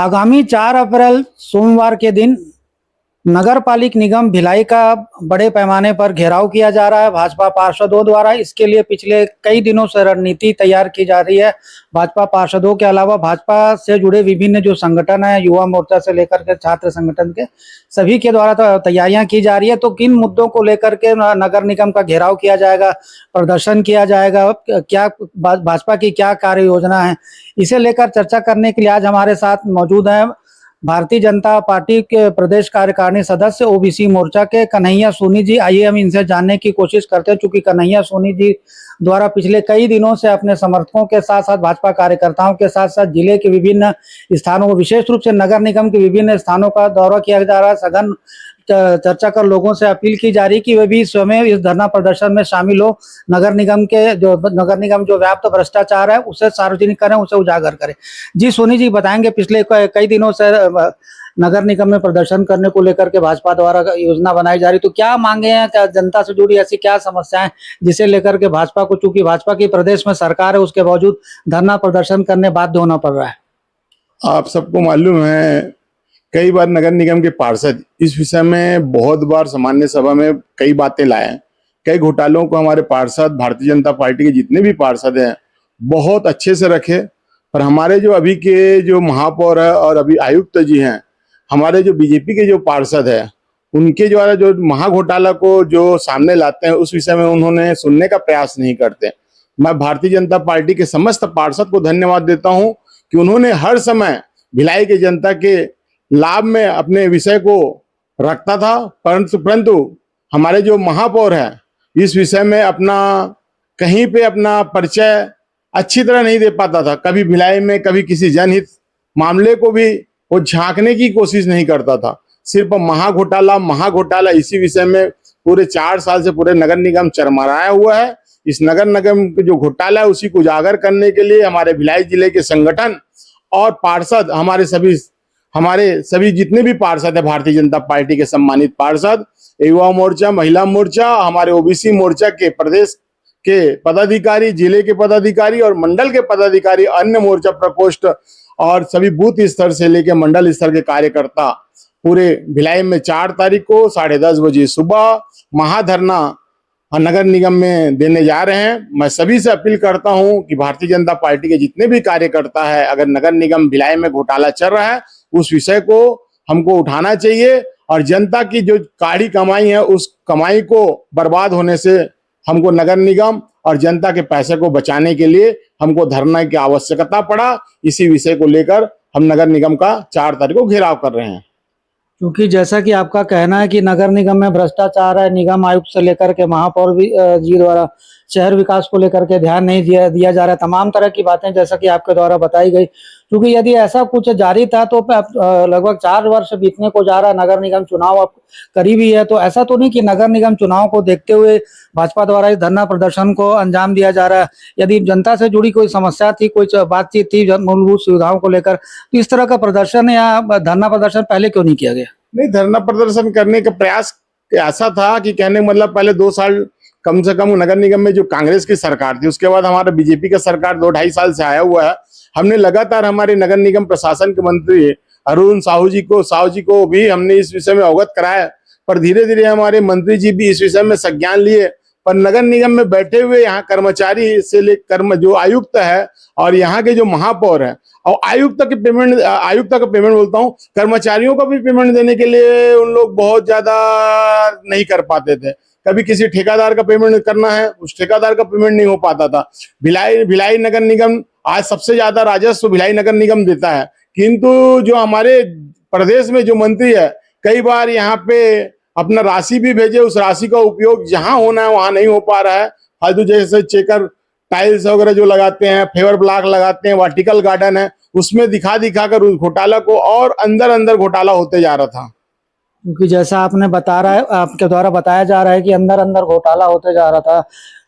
आगामी 4 अप्रैल सोमवार के दिन नगर पालिक निगम भिलाई का बड़े पैमाने पर घेराव किया जा रहा है भाजपा पार्षदों द्वारा। इसके लिए पिछले कई दिनों से रणनीति तैयार की जा रही है। भाजपा पार्षदों के अलावा भाजपा से जुड़े विभिन्न जो संगठन है, युवा मोर्चा से लेकर के छात्र संगठन के सभी के द्वारा तैयारियां की जा रही है। तो किन मुद्दों को लेकर के नगर निगम का घेराव किया जाएगा, प्रदर्शन किया जाएगा, क्या भाजपा की क्या कार्य योजना है, इसे लेकर चर्चा करने के लिए आज हमारे साथ मौजूद हैं भारतीय जनता पार्टी के प्रदेश कार्यकारिणी सदस्य ओबीसी मोर्चा के कन्हैया सोनी जी। आइए हम इनसे जानने की कोशिश करते हैं, चूंकि कन्हैया सोनी जी द्वारा पिछले कई दिनों से अपने समर्थकों के साथ साथ भाजपा कार्यकर्ताओं के साथ साथ जिले के विभिन्न स्थानों को, विशेष रूप से नगर निगम के विभिन्न स्थानों का दौरा किया जा रहा है। सघन चर्चा कर लोगों से अपील की जा रही है कि वे भी स्वयं इस धरना प्रदर्शन में शामिल हो, नगर निगम जो व्याप्त भ्रष्टाचार है उसे सार्वजनिक करें, उसे उजागर करें। जी सोनी जी बताएंगे, पिछले कई दिनों से नगर निगम में प्रदर्शन करने को लेकर के भाजपा द्वारा योजना बनाई जा रही, तो क्या मांगे हैं, क्या जनता से जुड़ी ऐसी क्या समस्याएं जिसे लेकर के भाजपा को, चूंकि भाजपा की प्रदेश में सरकार है, उसके बावजूद धरना प्रदर्शन करने बाध्य होना पड़ रहा है? आप सबको मालूम है, कई बार नगर निगम के पार्षद इस विषय में बहुत बार सामान्य सभा में कई बातें लाए हैं। कई घोटालों को हमारे पार्षद, भारतीय जनता पार्टी के जितने भी पार्षद हैं, बहुत अच्छे से रखे। पर हमारे जो अभी के जो महापौर है और अभी आयुक्त जी हैं, हमारे जो बीजेपी के जो पार्षद है, उनके द्वारा जो महाघोटाला को जो सामने लाते हैं, उस विषय में उन्होंने सुनने का प्रयास नहीं करते। मैं भारतीय जनता पार्टी के समस्त पार्षद को धन्यवाद देता हूं कि उन्होंने हर समय भिलाई के जनता के लाभ में अपने विषय को रखता था, परंतु हमारे जो महापौर है इस विषय में अपना कहीं पे अपना परिचय अच्छी तरह नहीं दे पाता था। कभी भिलाई में, कभी किसी जनहित मामले को भी वो झांकने की कोशिश नहीं करता था। सिर्फ महाघोटाला इसी विषय में पूरे 4 साल से पूरे नगर निगम चरमराया हुआ है। इस नगर निगम का जो घोटाला है उसी को उजागर करने के लिए हमारे भिलाई जिले के संगठन और पार्षद, हमारे सभी जितने भी पार्षद है भारतीय जनता पार्टी के सम्मानित पार्षद, युवा मोर्चा, महिला मोर्चा, हमारे ओबीसी मोर्चा के प्रदेश के पदाधिकारी, जिले के पदाधिकारी और मंडल के पदाधिकारी, अन्य मोर्चा प्रकोष्ठ और सभी बूथ स्तर से लेकर मंडल स्तर के कार्यकर्ता पूरे भिलाई में 4 तारीख को 10:30 बजे सुबह महाधरना नगर निगम में देने जा रहे हैं। मैं सभी से अपील करता हूं कि भारतीय जनता पार्टी के जितने भी कार्यकर्ता है, अगर नगर निगम भिलाई में घोटाला चल रहा है उस विषय को हमको उठाना चाहिए और जनता की जो काढ़ी कमाई है उस कमाई को बर्बाद होने से हमको नगर निगम और जनता के पैसे को बचाने के लिए हमको धरना की आवश्यकता पड़ा। इसी विषय को लेकर हम नगर निगम का 4 तारीख को घेराव कर रहे हैं। क्योंकि जैसा कि आपका कहना है कि नगर निगम में भ्रष्टाचार है, निगम आयुक्त से लेकर के महापौर भी जी द्वारा शहर विकास को लेकर के ध्यान नहीं दिया जा रहा है, तमाम तरह की बातें जैसा कि आपके द्वारा बताई गई। क्योंकि यदि ऐसा कुछ जारी था तो लगभग 4 वर्ष बीतने को जा रहा है, नगर निगम चुनाव अब करीब ही है, तो ऐसा तो नहीं कि नगर निगम चुनाव को देखते हुए भाजपा द्वारा इस धरना प्रदर्शन को अंजाम दिया जा रहा है। यदि जनता से जुड़ी कोई समस्या थी, कोई बातचीत थी मूलभूत सुविधाओं को लेकर, तो इस तरह का प्रदर्शन या धरना प्रदर्शन पहले क्यों नहीं किया गया? नहीं, धरना प्रदर्शन करने का प्रयास ऐसा था कि कहने मतलब पहले 2 साल कम से कम नगर निगम में जो कांग्रेस की सरकार थी, उसके बाद हमारा बीजेपी का सरकार 2-2.5 साल से आया हुआ है। हमने लगातार हमारे नगर निगम प्रशासन के मंत्री अरुण साहू जी को भी हमने इस विषय में अवगत कराया, पर धीरे धीरे हमारे मंत्री जी भी इस विषय में संज्ञान लिए। पर नगर निगम में बैठे हुए यहाँ कर्मचारी से लेकर जो आयुक्त है और यहाँ के जो महापौर है और आयुक्त का पेमेंट बोलता हूँ, कर्मचारियों का भी पेमेंट देने के लिए उन लोग बहुत ज्यादा नहीं कर पाते थे। कभी किसी ठेकेदार का पेमेंट करना है, उस ठेकेदार का पेमेंट नहीं हो पाता था। भिलाई नगर निगम आज सबसे ज्यादा राजस्व भिलाई नगर निगम देता है, किंतु जो हमारे प्रदेश में जो मंत्री है कई बार यहाँ पे अपना राशि भी भेजे, उस राशि का उपयोग जहां होना है वहां नहीं हो पा रहा है। फालतू जैसे चेकर टाइल्स वगैरह जो लगाते हैं, फेवर ब्लॉक लगाते हैं, वर्टिकल गार्डन है, उसमें दिखा कर उस घोटाला को और अंदर घोटाला होते जा रहा था। क्योंकि जैसा आपके द्वारा बताया जा रहा है कि अंदर घोटाला होते जा रहा था।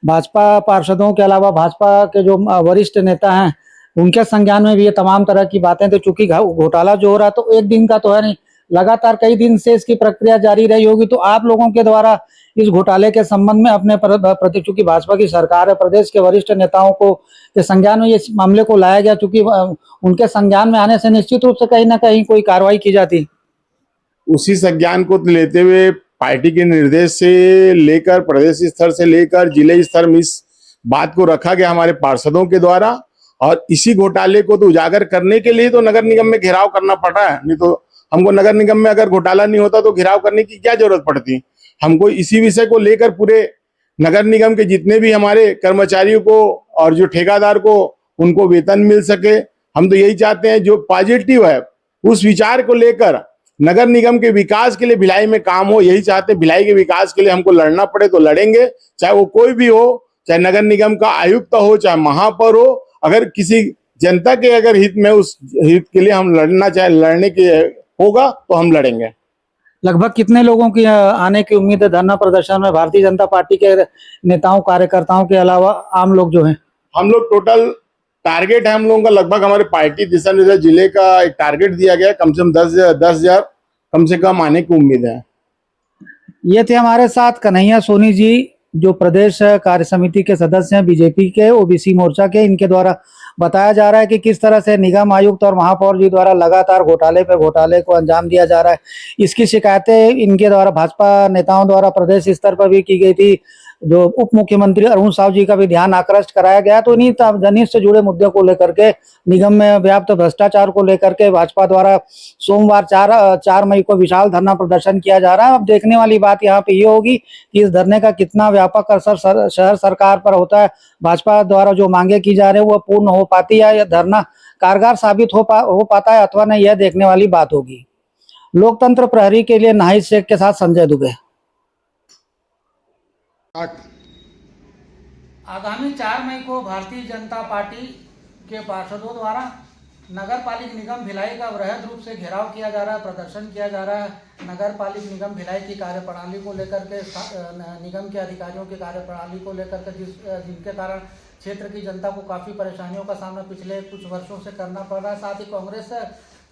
भाजपा पार्षदों के अलावा भाजपा के जो वरिष्ठ नेता हैं उनके संज्ञान में भी ये तमाम तरह की बातें, तो चूंकि घोटाला जो हो रहा है तो एक दिन का तो है नहीं, लगातार कई दिन से इसकी प्रक्रिया जारी रही होगी, तो आप लोगों के द्वारा इस घोटाले के संबंध में अपने प्रति, चूंकि भाजपा की सरकार है, प्रदेश के वरिष्ठ नेताओं को के संज्ञान में इस मामले को लाया गया, चूंकि उनके संज्ञान में आने से निश्चित रूप से कहीं ना कहीं कोई कार्रवाई की जाती। उसी संज्ञान को लेते हुए पार्टी के निर्देश से लेकर प्रदेश स्तर से लेकर जिले स्तर में इस बात को रखा गया हमारे पार्षदों के द्वारा, और इसी घोटाले को तो उजागर करने के लिए तो नगर निगम में घेराव करना पड़ा है। नहीं तो हमको नगर निगम में अगर घोटाला नहीं होता तो घेराव करने की क्या जरूरत पड़ती। हमको इसी विषय को लेकर पूरे नगर निगम के जितने भी हमारे कर्मचारियों को और जो ठेकेदार को उनको वेतन मिल सके, हम तो यही चाहते हैं। जो पॉजिटिव है उस विचार को लेकर नगर निगम के विकास के लिए भिलाई में काम हो, यही चाहते हैं। भिलाई के विकास के लिए हमको लड़ना पड़े तो लड़ेंगे, चाहे वो कोई भी हो, चाहे नगर निगम का आयुक्त हो, चाहे महापौर हो। अगर किसी जनता के अगर हित में, उस हित के लिए हम लड़ना चाहे, लड़ने के होगा तो हम लड़ेंगे। लगभग कितने लोगों की आने की उम्मीद है धरना प्रदर्शन में, भारतीय जनता पार्टी के नेताओं कार्यकर्ताओं के अलावा आम लोग जो हैं? हम लोग टोटल टारगेट है हम लोगों का, लगभग हमारे पार्टी दिशा निर्देश जिले का एक टारगेट दिया गया है, कम से कम 10,000 कम से कम आने की उम्मीद है। ये थे हमारे साथ कन्हैया सोनी जी, जो प्रदेश कार्य समिति के सदस्य हैं बीजेपी के ओबीसी मोर्चा के। इनके द्वारा बताया जा रहा है कि किस तरह से निगम आयुक्त और महापौर जी द्वारा लगातार घोटाले पे घोटाले को अंजाम दिया जा रहा है। इसकी शिकायतें इनके द्वारा भाजपा नेताओं द्वारा प्रदेश स्तर पर भी की गई थी। जो उप मुख्यमंत्री अरुण साव जी का भी ध्यान आकृष्ट कराया गया। तो इन्हीं जनहित से जुड़े मुद्दों को लेकर के, निगम में व्याप्त भ्रष्टाचार को लेकर के भाजपा द्वारा सोमवार 4 मई को विशाल धरना प्रदर्शन किया जा रहा है। अब देखने वाली बात यहाँ पे ये होगी कि इस धरने का कितना व्यापक असर शहर सरकार पर होता है। भाजपा द्वारा जो मांगे की जा रही है वो पूर्ण हो पाती है, या धरना कारगर साबित हो पाता है अथवा नहीं, यह देखने वाली बात होगी। लोकतंत्र प्रहरी के लिए नाहिद शेख के साथ संजय दुबे। आगामी 4 मई को भारतीय जनता पार्टी के पार्षदों द्वारा नगर पालिक निगम भिलाई का वृहद रूप से घेराव किया जा रहा है, प्रदर्शन किया जा रहा है। नगर पालिक निगम भिलाई की कार्यप्रणाली को लेकर के, निगम के अधिकारियों की कार्यप्रणाली को लेकर के, जिनके कारण क्षेत्र की जनता को काफ़ी परेशानियों का सामना पिछले कुछ वर्षों से करना पड़ रहा है। साथ ही कांग्रेस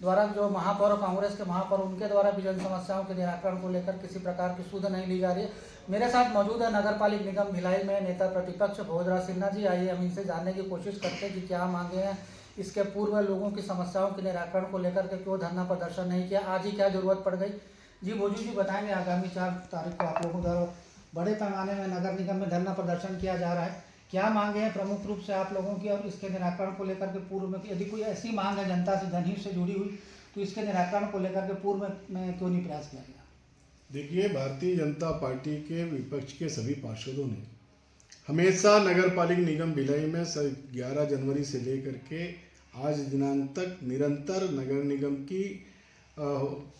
द्वारा जो महापौर, कांग्रेस के महापौर, उनके द्वारा भी जन समस्याओं के निराकरण को लेकर किसी प्रकार की सुध नहीं ली जा रही है। मेरे साथ मौजूद है नगर पालिक निगम भिलाई में नेता प्रतिपक्ष भोजराज सिन्हा जी। आइए हम इनसे जानने की कोशिश करते हैं कि क्या मांगे हैं, इसके पूर्व लोगों की समस्याओं के निराकरण को लेकर के क्यों धरना प्रदर्शन नहीं किया, आज ही क्या जरूरत पड़ गई। जी भोजू जी बताएंगे, आगामी 4 तारीख को आप लोगों द्वारा बड़े पैमाने में नगर निगम में धरना प्रदर्शन किया जा रहा है, क्या मांगे हैं प्रमुख रूप से आप लोगों की, और इसके निराकरण को लेकर के पूर्व में यदि कोई ऐसी मांग है जनता से, जनहित से जुड़ी हुई, तो इसके निराकरण को लेकर के पूर्व में क्यों नहीं प्रयास किया गया? देखिए, भारतीय जनता पार्टी के विपक्ष के सभी पार्षदों ने हमेशा नगर पालिक निगम भिलाई में 11 जनवरी से लेकर के आज दिनांक तक निरंतर नगर निगम की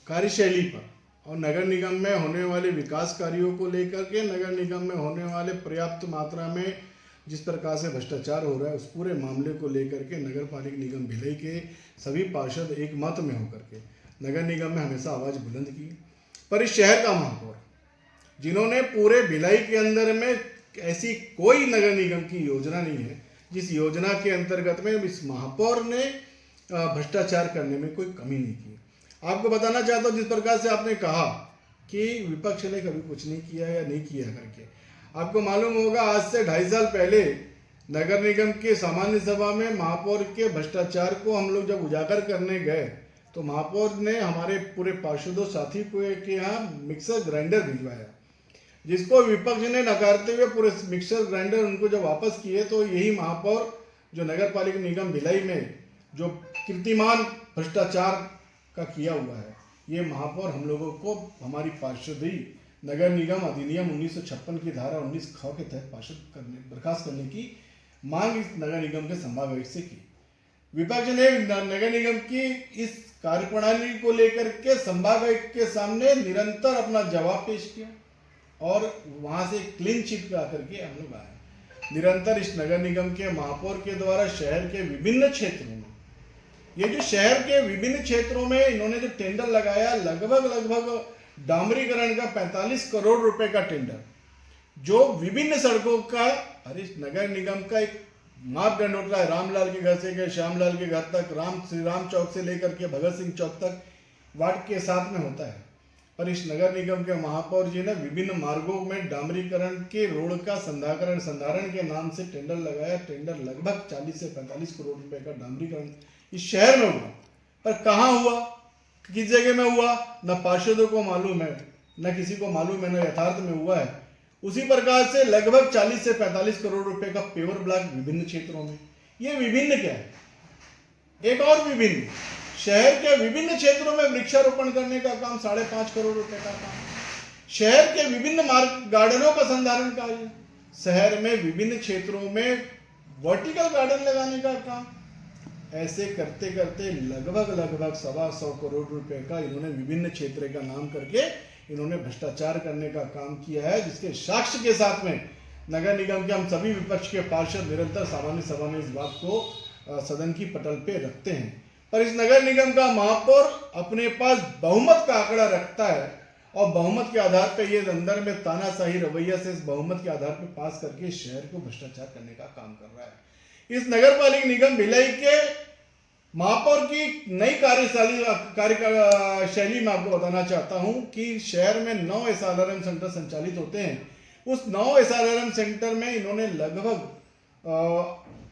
कार्यशैली पर और नगर निगम में होने वाले विकास कार्यों को लेकर के, नगर निगम में होने वाले पर्याप्त मात्रा में जिस प्रकार से भ्रष्टाचार हो रहा है, उस पूरे मामले को लेकर के नगर पालिक निगम भिलाई के सभी पार्षद एक मत में होकर के नगर निगम में हमेशा आवाज़ बुलंद की। पर इस शहर का महापौर, जिन्होंने पूरे भिलाई के अंदर में ऐसी कोई नगर निगम की योजना नहीं है जिस योजना के अंतर्गत में इस महापौर ने भ्रष्टाचार करने में कोई कमी नहीं की। आपको बताना चाहता हूँ, जिस प्रकार से आपने कहा कि विपक्ष ने कभी कुछ नहीं किया या नहीं किया करके, आपको मालूम होगा आज से 2.5 साल पहले नगर निगम के सामान्य सभा में महापौर के भ्रष्टाचार को हम लोग जब उजागर करने गए तो महापौर ने हमारे पूरे पार्षदों साथी को के यहाँ मिक्सर ग्राइंडर भिजवाया, जिसको विपक्ष ने नकारते हुए पूरे मिक्सर ग्राइंडर उनको जब वापस किए, तो यही महापौर जो नगर पालिक निगम भिलाई में जो कीर्तिमान भ्रष्टाचार का किया हुआ है, ये महापौर हम लोगों को हमारी पार्षदी नगर निगम अधिनियम 1956 की धारा 19 ख के तहत पार्षद बर्खास्त करने की मांग इस नगर निगम के संभागायुक्त से की। विपक्ष ने नगर निगम की इस कार्यप्रणाली को लेकर के संभागायुक्त के सामने निरंतर अपना जवाब पेश किया और वहां से क्लीन चिट का करके हम लोग आए। निरंतर इस नगर निगम के महापौर के द्वारा शहर के विभिन्न क्षेत्रों में, ये जो शहर के विभिन्न क्षेत्रों में इन्होंने जो टेंडर लगाया, लगभग डामरीकरण का 45 करोड़ रुपए का टेंडर, जो विभिन्न सड़कों का, अरे नगर निगम का एक मापदंड होता है, रामलाल के घर से लेकर श्यामलाल के घर तक, श्री राम चौक से लेकर के भगत सिंह चौक तक, वार्ड के साथ में होता है। पर इस नगर निगम के महापौर जी ने विभिन्न मार्गों में डामरीकरण के रोड का संधारण के नाम से टेंडर लगाया। टेंडर लगभग 40 से 45 करोड़ रुपए का डामरीकरण इस शहर में हुआ, पर कहाँ हुआ, किस जगह में हुआ, न पार्षदों को मालूम है, न किसी को मालूम है, न यथार्थ में हुआ है। उसी प्रकार से लगभग 40 से 45 करोड़ रुपए का पेवर ब्लॉक विभिन्न क्षेत्रों में। ये विभिन्न क्या है? एक और विभिन्न शहर के विभिन्न क्षेत्रों में वृक्षारोपण करने का काम 5.5 करोड़ रुपए का काम, शहर के विभिन्न मार्ग गार्डनों का संधारण कार्य, शहर में विभिन्न क्षेत्रों में वर्टिकल गार्डन लगाने का काम। ऐसे करते करते लगभग 125 करोड़ रुपए का इन्होंने विभिन्न क्षेत्र का नाम करके इन्होंने भ्रष्टाचार करने का काम किया है, जिसके साक्ष्य के साथ में नगर निगम के हम सभी विपक्ष के पार्षद निरंतर सामान्य सभा में इस बात को सदन की पटल पे रखते हैं। पर इस नगर निगम का महापौर अपने पास बहुमत का आंकड़ा रखता है और बहुमत के आधार पर ये अंदर में तानाशाही रवैया से इस बहुमत के आधार पर पास करके शहर को भ्रष्टाचार करने का काम कर रहा है। इस नगर पालिक निगम भिलाई के महापौर की नई कार्यशैली में आपको बताना चाहता हूं कि शहर में 9 SRRM सेंटर संचालित होते हैं। उस 9 SRRM सेंटर में इन्होंने लगभग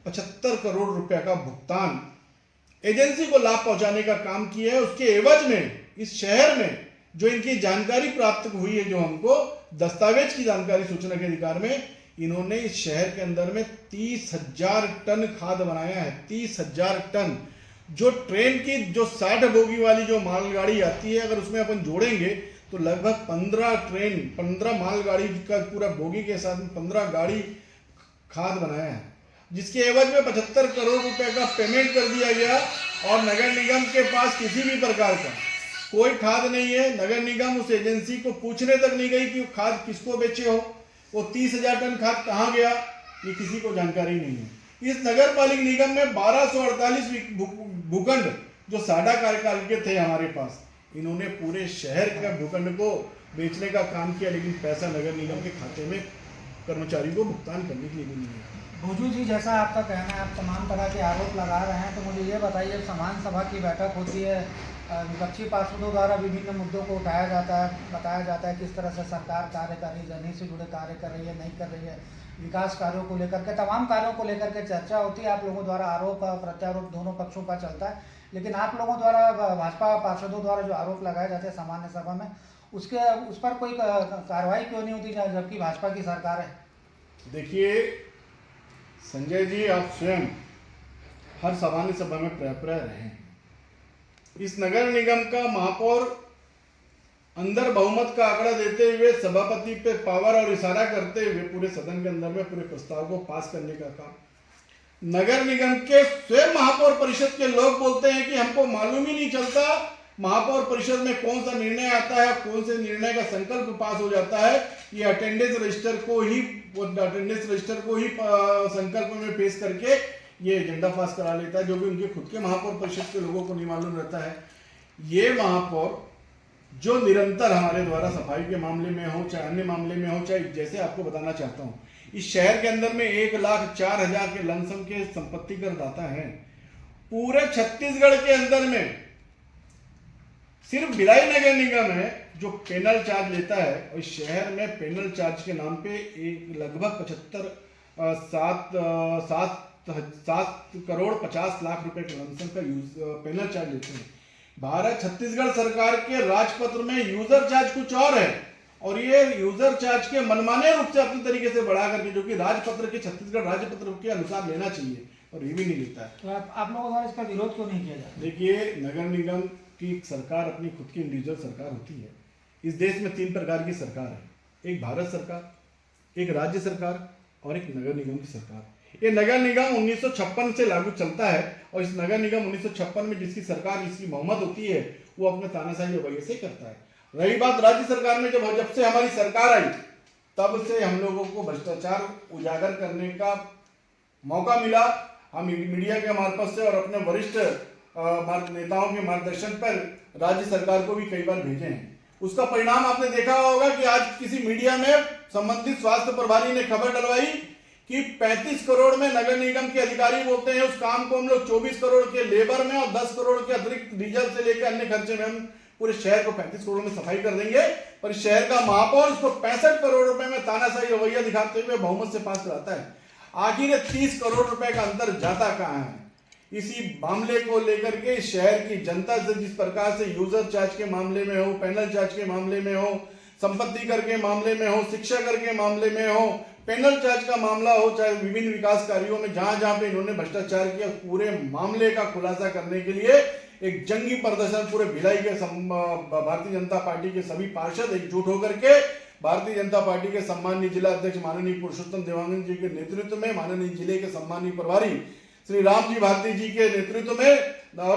75 करोड़ रुपए का भुगतान एजेंसी को लाभ पहुंचाने का काम किया है। उसके एवज में इस शहर में जो इनकी जानकारी प्राप्त हुई है, जो हमको दस्तावेज की जानकारी सूचना के अधिकार में, इन्होंने इस शहर के अंदर में 30,000 टन खाद बनाया है। 30,000 टन जो ट्रेन की जो 60 बोगी वाली जो मालगाड़ी आती है, अगर उसमें अपन जोड़ेंगे तो लगभग 15 मालगाड़ी का पूरा बोगी के साथ में 15 गाड़ी खाद बनाया है, जिसके एवज में 75 करोड़ रुपए का पेमेंट कर दिया गया। और नगर निगम के पास किसी भी प्रकार का कोई खाद नहीं है। नगर निगम उस एजेंसी को पूछने तक नहीं गई कि वो खाद किसको बेचे हो, वो 30,000 टन खाद कहाँ गया, ये किसी को जानकारी नहीं है। इस नगर पालिक निगम में 1248 भूखंड जो साडा कार्यकाल के थे हमारे पास, इन्होंने पूरे शहर के भूखंड को बेचने का काम किया, लेकिन पैसा नगर निगम के खाते में कर्मचारी को भुगतान करने के लिए भी नहीं है। भोजू जी, जैसा आपका कहना है, आप तमाम तरह के आरोप लगा रहे हैं, तो मुझे ये बताइए, सामान्य सभा की बैठक होती है, विपक्षी पार्षदों द्वारा विभिन्न मुद्दों को उठाया जाता है, बताया जाता है किस तरह से सरकार कार्य कर रही है, जनहित से जुड़े कार्य कर रही है, नहीं कर रही है, विकास कार्यों को लेकर के, तमाम कार्यों को लेकर के चर्चा होती है। आप लोगों द्वारा आरोप प्रत्यारोप दोनों पक्षों का चलता है, लेकिन आप लोगों द्वारा, भाजपा पार्षदों द्वारा जो आरोप लगाए जाते हैं सामान्य सभा में, उस पर कोई कार्रवाई क्यों नहीं होती, जबकि भाजपा की सरकार है? देखिए संजय जी, आप स्वयं हर सामान्य सभा में प्रय रहे हैं। इस नगर निगम का महापौर अंदर बहुमत का आंकड़ा देते हुए सभापति पे पावर और इशारा करते हुए पूरे सदन के अंदर में पूरे प्रस्ताव को पास करने का काम नगर निगम के स्वयं महापौर परिषद के लोग बोलते हैं कि हमको मालूम ही नहीं चलता महापौर परिषद में कौन सा निर्णय आता है, कौन से निर्णय का संकल्प पास हो जाता है। ये अटेंडेंस रजिस्टर को ही संकल्प में पेश करके ये एजेंडा पास करा लेता है, जो भी उनके खुद के महापौर परिषद के लोगों को नहीं मालूम रहता है। ये महापौर जो निरंतर हमारे द्वारा सफाई के मामले में हो, चाहे अन्य मामले में हो, चाहे जैसे आपको बताना चाहता हूँ, इस शहर के अंदर में 1,04,000 के लमसम के संपत्ति कर दाता है। पूरे छत्तीसगढ़ के अंदर में सिर्फ भिलाई नगर निगम है जो पेनल चार्ज लेता है, और इस शहर में पेनल चार्ज के नाम पे एक लगभग 7 करोड़ 50 लाख रुपए के लमसम का पेनल चार्ज लेते हैं। भारत छत्तीसगढ़ सरकार के राजपत्र में यूजर चार्ज कुछ और है, और ये यूजर चार्ज के मनमाने रूप से अपनी तरीके से बढ़ा करके, जो कि राजपत्र के छत्तीसगढ़ राजपत्र के अनुसार लेना चाहिए, और ये भी नहीं लेता है। तो आप लोगों द्वारा इसका विरोध क्यों नहीं किया जाता? देखिए, नगर निगम की सरकार अपनी खुद की इंडिविजुअल सरकार होती है। इस देश में 3 प्रकार की सरकार है, एक भारत सरकार, एक राज्य सरकार और एक नगर निगम की सरकार। ये नगर निगम 1956 से लागू चलता है, और इस नगर निगम 1956 में जिसकी सरकार, जिसकी बहुमत होती है, वो अपने तानाशाही रवैये से करता है। रही बात राज्य सरकार में, जब से हमारी सरकार आई तब से हम लोगों को भ्रष्टाचार उजागर करने का मौका मिला। हम मीडिया के मार्फत से और अपने वरिष्ठ नेताओं के मार्गदर्शन पर राज्य सरकार को भी कई बार भेजे हैं। उसका परिणाम आपने देखा होगा कि आज किसी मीडिया में संबंधित स्वास्थ्य प्रभारी ने खबर डलवाई कि 35 करोड़ में नगर निगम के अधिकारी बोलते हैं उस काम को हम लोग 24 करोड़ के लेबर में और 10 करोड़ के अतिरिक्त डीजल से लेकर अन्य खर्चे में हम पूरे शहर को 35 करोड़ में सफाई कर देंगे, पर इस शहर का महापौर इसको 65 करोड़ रुपए में तानाशाही रवैया दिखाते हुए बहुमत से पास कराता है। आखिर ये 30 करोड़ रुपए का अंतर जाता कहाँ है? इसी मामले को लेकर के शहर की जनता से जिस प्रकार से यूजर चार्ज के मामले में हो, पैनल चार्ज के मामले में हो, संपत्ति कर के मामले में हो, शिक्षा कर के मामले में हो, पैनल चार्ज का मामला हो, चाहे विभिन्न विकास कार्यों में जहां जहां पे इन्होंने भ्रष्टाचार किया, पूरे मामले का खुलासा करने के लिए एक जंगी प्रदर्शन पूरे भिलाई के भारतीय जनता पार्टी के सभी पार्षद एकजुट होकर के भारतीय जनता पार्टी के सम्माननीय जिला अध्यक्ष माननीय पुरुषोत्तम देवांगन जी के नेतृत्व में, माननीय जिले के सम्माननीय प्रभारी श्री राम जी भारती जी के नेतृत्व में और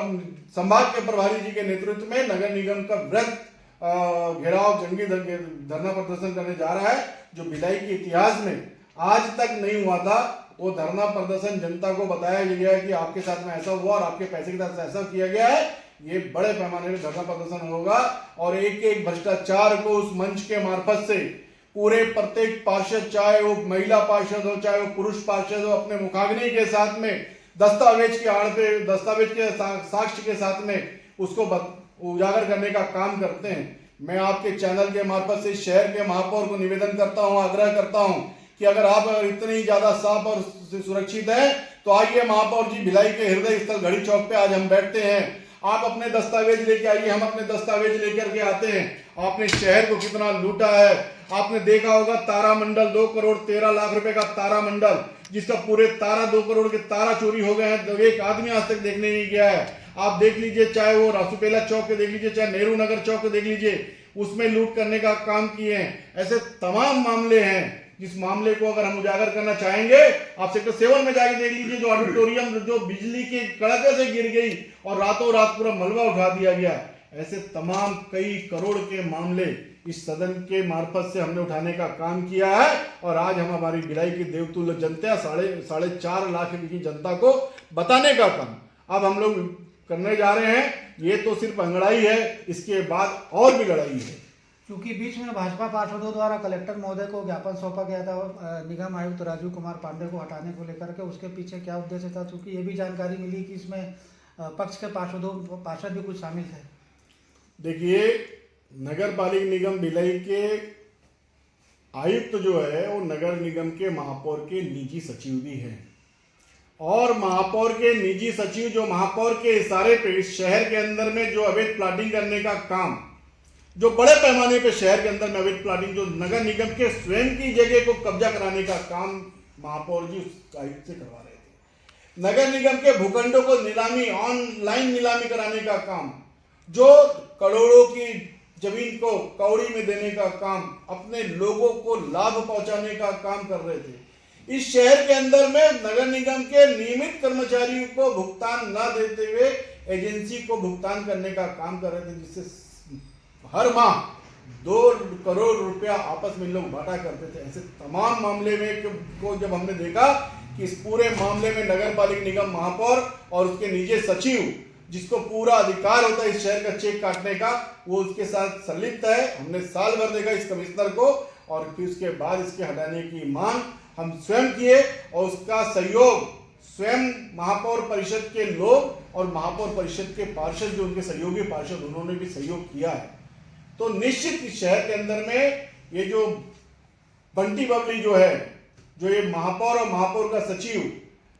संभाग के प्रभारी जी के नेतृत्व में नगर निगम का वृहत घेराव जंगी धरना प्रदर्शन करने जा रहा है, जो भिलाई के इतिहास में आज तक नहीं हुआ था। वो धरना प्रदर्शन जनता को बताया गया है कि आपके साथ में ऐसा हुआ और आपके पैसे के साथ ऐसा किया गया है। ये बड़े पैमाने में धरना प्रदर्शन होगा और एक एक भ्रष्टाचार को उस मंच के मार्फत से पूरे प्रत्येक पार्षद, चाहे वो महिला पार्षद हो चाहे वो पुरुष पार्षद हो, अपने मुखाग्नि के साथ में दस्तावेज के आड़ पे, दस्तावेज के साक्ष्य के साथ में उसको उजागर करने का काम करते हैं। मैं आपके चैनल के मार्फत से शहर के महापौर को निवेदन करता हूं, आग्रह करता हूं कि अगर आप इतनी ज्यादा साफ और सुरक्षित हैं तो आइए महापौर जी, भिलाई के हृदय स्थल घड़ी चौक पे आज हम बैठते हैं। आप अपने दस्तावेज लेके आइए, हम अपने दस्तावेज लेकर के आते हैं। आपने शहर को कितना लूटा है, आपने देखा होगा तारामंडल 2 करोड़ 13 लाख रुपए का तारामंडल, जिसका पूरे तारा 2 करोड़ के तारा चोरी हो गए हैं, तो एक आदमी आज तक देखने नहीं गया है। आप देख लीजिए, चाहे वो रासुपेला चौक के देख लीजिए, चाहे नेहरू नगर चौक के देख लीजिए, उसमें लूट करने का काम किए हैं। ऐसे तमाम मामले हैं जिस मामले को अगर हम उजागर करना चाहेंगे, आप सेक्टर 7 में जाके देख लीजिए, जो ऑडिटोरियम जो बिजली के कड़के से गिर गई और रातों रात पूरा मलबा उठा दिया गया। ऐसे तमाम कई करोड़ के मामले इस सदन के मार्फत से हमने उठाने का काम किया है और आज हम हमारी भिलाई की देवतुल्य जनता 4.5 लाख की जनता को बताने का काम अब हम लोग करने जा रहे हैं। ये तो सिर्फ अंगड़ाई है, इसके बाद और भी लड़ाई है। क्योंकि बीच में भाजपा पार्षदों द्वारा कलेक्टर महोदय को ज्ञापन सौंपा गया था निगम आयुक्त राजीव कुमार पांडे को हटाने को लेकर के, उसके पीछे क्या उद्देश्य था? क्योंकि ये भी जानकारी मिली कि इसमें पक्ष के पार्षद भी कुछ शामिल थे। देखिए, नगर पालिक निगम भिलाई के आयुक्त जो है वो नगर निगम के महापौर के निजी सचिव भी हैं और महापौर के निजी सचिव जो महापौर के इशारे पे इस शहर के अंदर में जो अवैध प्लाटिंग करने का काम, जो बड़े पैमाने पे शहर के अंदर में अवैध प्लाटिंग, जो नगर निगम के स्वयं की जगह को कब्जा कराने का काम महापौर जी उस आयुक्त से करवा रहे थे। नगर निगम के भूखंडों को नीलामी, ऑनलाइन नीलामी कराने का काम, जो करोड़ों की जमीन को कौड़ी में देने का काम, अपने लोगों को लाभ पहुंचाने का काम कर रहे थे। इस शहर के अंदर में नगर निगम के नियमित कर्मचारियों को भुगतान न देते हुए एजेंसी को भुगतान करने का काम कर रहे थे, जिससे हर माह 2 करोड़ रुपया आपस में लोग बांटा करते थे। ऐसे तमाम मामले में को जब हमने देखा कि इस पूरे मामले में नगर पालिक निगम महापौर और उसके निजी सचिव, जिसको पूरा अधिकार होता है इस शहर का चेक काटने का, वो उसके साथ संलिप्त है। हमने साल भर देखा इस कमिश्नर को और फिर उसके बाद इसके हटाने की मांग हम स्वयं किए और उसका सहयोग स्वयं महापौर परिषद के लोग और महापौर परिषद के पार्षद, जो उनके सहयोगी पार्षद, उन्होंने भी सहयोग किया है। तो निश्चित इस शहर के अंदर में ये जो बंटी बबली जो है, जो ये महापौर और महापौर का सचिव,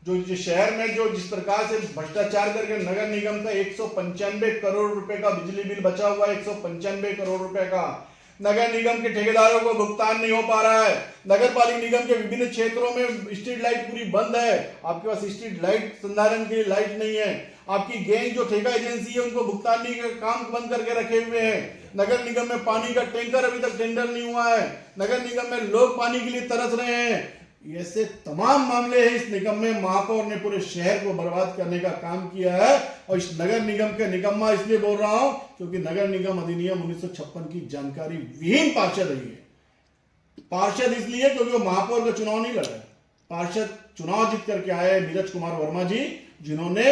जो शहर में जो जिस प्रकार से भ्रष्टाचार करके नगर निगम का 195 करोड़ रुपए का बिजली बिल बचा हुआ है, 195 करोड़ रुपए का नगर निगम के ठेकेदारों को भुगतान नहीं हो पा रहा है। नगर पालिक निगम के विभिन्न क्षेत्रों में स्ट्रीट लाइट पूरी बंद है, आपके पास स्ट्रीट लाइट संधारण के लिए लाइट नहीं है। आपकी गैंग जो ठेका एजेंसी है उनको भुगतान नहीं का काम बंद करके रखे हुए हैं। नगर निगम में पानी का टैंकर अभी तक टेंडर नहीं हुआ है। नगर निगम में लोग पानी के लिए तरस रहे हैं। ऐसे तमाम मामले हैं। इस निगम में महापौर ने पूरे शहर को बर्बाद करने का काम किया है और इस नगर निगम के निकम्मा इसलिए बोल रहा हूं क्योंकि नगर निगम अधिनियम 1956 की जानकारी विहीन पार्षद है। पार्षद इसलिए क्योंकि वो महापौर का चुनाव नहीं लड़ा, पार्षद चुनाव जीत करके आए नीरज कुमार वर्मा जी, जिन्होंने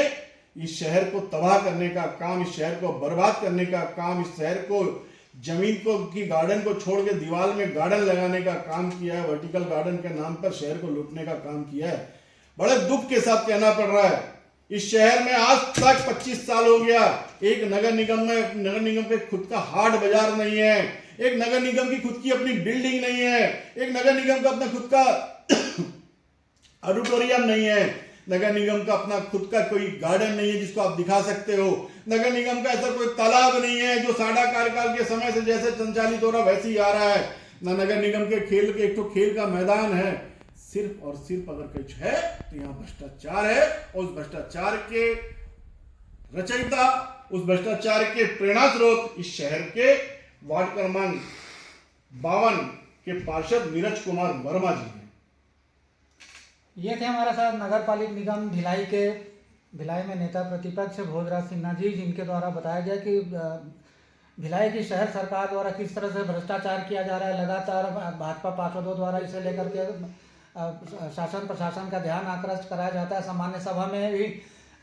इस शहर को तबाह करने का काम, इस शहर को बर्बाद करने का काम, इस शहर को जमीन को की गार्डन को छोड़ के दीवार में गार्डन लगाने का काम किया है, वर्टिकल गार्डन के नाम पर शहर को लूटने का काम किया है। बड़े दुख के साथ कहना पड़ रहा है, इस शहर में आज तक 25 साल हो गया, एक नगर निगम के खुद का हाट बाजार नहीं है, एक नगर निगम की खुद की अपनी बिल्डिंग नहीं है, एक नगर निगम का अपना खुद का ऑडिटोरियम नहीं है, नगर निगम का अपना खुद का कोई गार्डन नहीं है जिसको आप दिखा सकते हो, नगर निगम का ऐसा कोई तालाब नहीं है जो साडा कार्यकाल के समय से जैसे संचालित हो रहा वैसे ही आ रहा है, ना नगर निगम के एक तो खेल का मैदान है। सिर्फ और सिर्फ अगर कुछ है तो यहाँ भ्रष्टाचार है, और उस भ्रष्टाचार के रचयिता, उस भ्रष्टाचार के प्रेरणा स्रोत इस शहर के वार्ड क्रमांक 52 के पार्षद नीरज कुमार वर्मा जी हैं। ये थे हमारे साथ नगर पालिक निगम भिलाई में नेता प्रतिपक्ष भोजराज सिन्हा जी, जिनके द्वारा बताया गया कि भिलाई की शहर सरकार द्वारा किस तरह से भ्रष्टाचार किया जा रहा है। लगातार भाजपा पार्षदों द्वारा इसे लेकर के शासन प्रशासन का ध्यान आकृष्ट कराया जाता है। सामान्य सभा में भी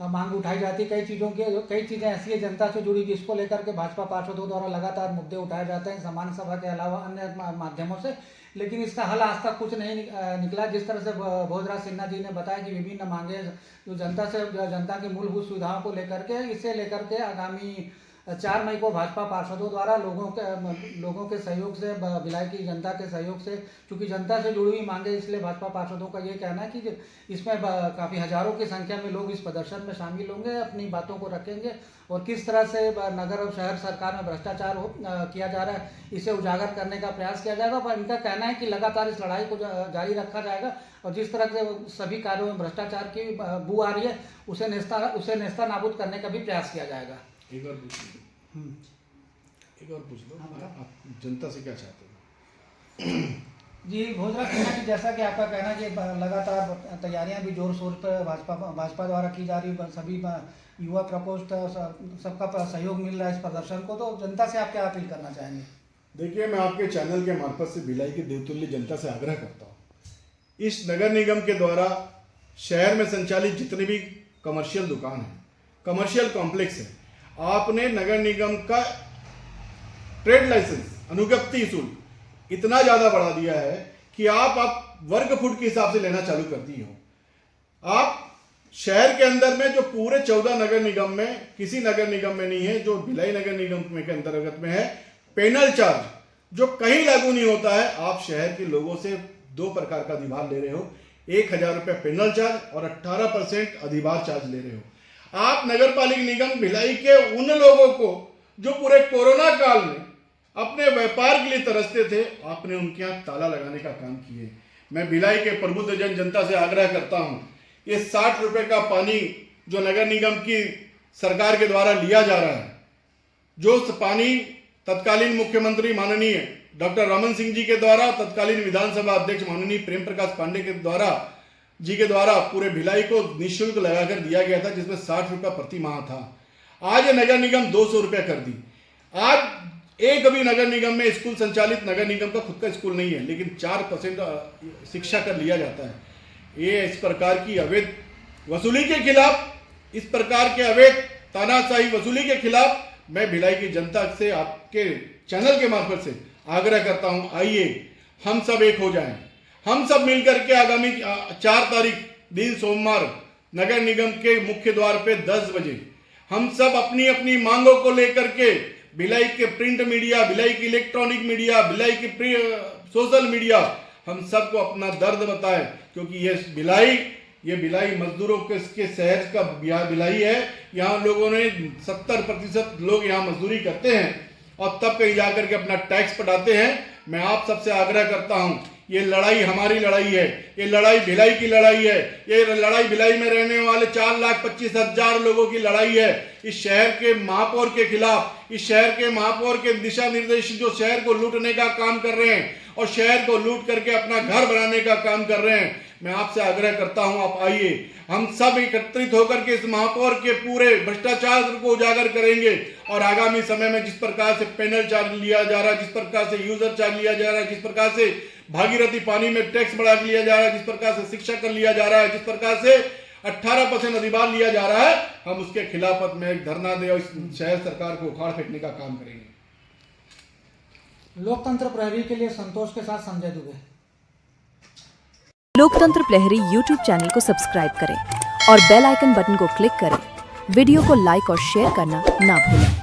मांग उठाई जाती है। कई चीज़ें ऐसी है जनता से जुड़ी जिसको लेकर के भाजपा पार्षदों द्वारा लगातार मुद्दे उठाए जाते हैं सामान्य सभा के अलावा अन्य माध्यमों से, लेकिन इसका हल आज तक कुछ नहीं निकला। जिस तरह से भोजराज सिन्हा जी ने बताया कि विभिन्न मांगे जो जनता की मूलभूत सुविधाओं को लेकर के, इसे लेकर के आगामी 4 मई को भाजपा पार्षदों द्वारा लोगों के सहयोग से, भिलाई की जनता के सहयोग से, चूंकि जनता से जुड़ी हुई मांगे, इसलिए भाजपा पार्षदों का ये कहना है कि इसमें काफ़ी हजारों की संख्या में लोग इस प्रदर्शन में शामिल होंगे, अपनी बातों को रखेंगे और किस तरह से नगर और शहर सरकार में भ्रष्टाचार किया जा रहा है इसे उजागर करने का प्रयास किया जाएगा। पर इनका कहना है कि लगातार इस लड़ाई को जारी रखा जाएगा और जिस तरह से सभी कार्यों में भ्रष्टाचार की बू आ रही है उसे नेस्ता नाबूद करने का भी प्रयास किया जाएगा। एक और पूछ लो आप जनता से क्या चाहते हो? जी भोजराज सिन्हा जी, जैसा कि आपका कहना है कि लगातार तैयारियां भी जोर शोर पर भाजपा द्वारा की जा रही, सभी युवा प्रकोष्ठ सबका सहयोग मिल रहा है इस प्रदर्शन को, तो जनता से आप क्या अपील करना चाहेंगे? देखिए, मैं आपके चैनल के मार्फत से भिलाई की देवतुल्य जनता से आग्रह करता हूँ, इस नगर निगम के द्वारा शहर में संचालित जितने भी कमर्शियल दुकान है, कमर्शियल कॉम्प्लेक्स है, आपने नगर निगम का ट्रेड लाइसेंस अनुज्ञप्ति शुल्क इतना ज्यादा बढ़ा दिया है कि आप वर्ग फुट के हिसाब से लेना चालू कर दी हो। आप शहर के अंदर में जो पूरे 14 नगर निगम में किसी नगर निगम में नहीं है, जो भिलाई नगर निगम में के अंतर्गत में है, पेनल चार्ज जो कहीं लागू नहीं होता है, आप शहर के लोगों से 2 प्रकार का अधिभार ले रहे हो, 1000 रुपये पेनल चार्ज और 18% अधिभार चार्ज ले रहे हो। आप नगर पालिक निगम भिलाई के उन लोगों को जो पूरे कोरोना काल में अपने व्यापार के लिए तरसते थे, आपने उनके यहाँ ताला लगाने का काम किए। मैं भिलाई के प्रबुद्ध जनता से आग्रह करता हूँ, ये 60 रुपये का पानी जो नगर निगम की सरकार के द्वारा लिया जा रहा है, जो पानी तत्कालीन मुख्यमंत्री माननीय डॉक्टर रमन सिंह जी के द्वारा, तत्कालीन विधानसभा अध्यक्ष माननीय प्रेम प्रकाश पांडे के द्वारा पूरे भिलाई को निःशुल्क लगाकर दिया गया था, जिसमें 60 रुपया प्रति माह था। आज ये नगर निगम 200 रुपया कर दी। आज एक भी नगर निगम में स्कूल संचालित नगर निगम का खुद का स्कूल नहीं है, लेकिन 4% शिक्षा कर लिया जाता है। ये इस प्रकार की अवैध वसूली के खिलाफ, इस प्रकार के अवैध तानाशाही वसूली के खिलाफ मैं भिलाई की जनता से आपके चैनल के मार्फत से आग्रह करता हूं, आइए हम सब एक हो जाएं, हम सब मिलकर के आगामी 4 तारीख दिन सोमवार नगर निगम के मुख्य द्वार पे 10 बजे हम सब अपनी अपनी मांगों को लेकर के भिलाई के प्रिंट मीडिया, भिलाई की इलेक्ट्रॉनिक मीडिया, भिलाई की सोशल मीडिया, हम सबको अपना दर्द बताएं, क्योंकि ये भिलाई मजदूरों के शहर का भिलाई है। यहाँ लोगों ने 70% लोग यहाँ मजदूरी करते हैं और तब कहीं जाकर के अपना टैक्स पटाते हैं। मैं आप सबसे आग्रह करता हूँ, ये लड़ाई हमारी लड़ाई है, ये लड़ाई भिलाई की लड़ाई है, ये लड़ाई भिलाई में रहने वाले 4,25,000 लोगों की लड़ाई है। इस शहर के महापौर के खिलाफ, इस शहर के महापौर के दिशा निर्देश जो शहर को लूटने का काम कर रहे हैं और शहर को लूट करके अपना घर बनाने का काम कर रहे हैं, मैं आपसे आग्रह करता हूं, आप आइए, हम सब एकत्रित होकर के इस महापौर के पूरे भ्रष्टाचार को उजागर करेंगे और आगामी समय में जिस प्रकार से पेनल चार्ज लिया जा रहा है, जिस प्रकार से यूजर चार्ज लिया जा रहा है, जिस प्रकार से भागीरथी पानी में टैक्स बढ़ा लिया जा रहा है, जिस प्रकार से शिक्षा कर लिया जा रहा है, जिस प्रकार से 18% अधिभार लिया जा रहा है, हम उसके खिलाफ में एक धरना दे और इस शहर सरकार को उखाड़ फेंकने का काम करेंगे। लोकतंत्र प्रहरी के लिए संतोष के साथ संजय दुबे। लोकतंत्र प्रहरी YouTube चैनल को सब्सक्राइब करें और बेल आइकन बटन को क्लिक करें वीडियो को लाइक और शेयर करना ना भूलें।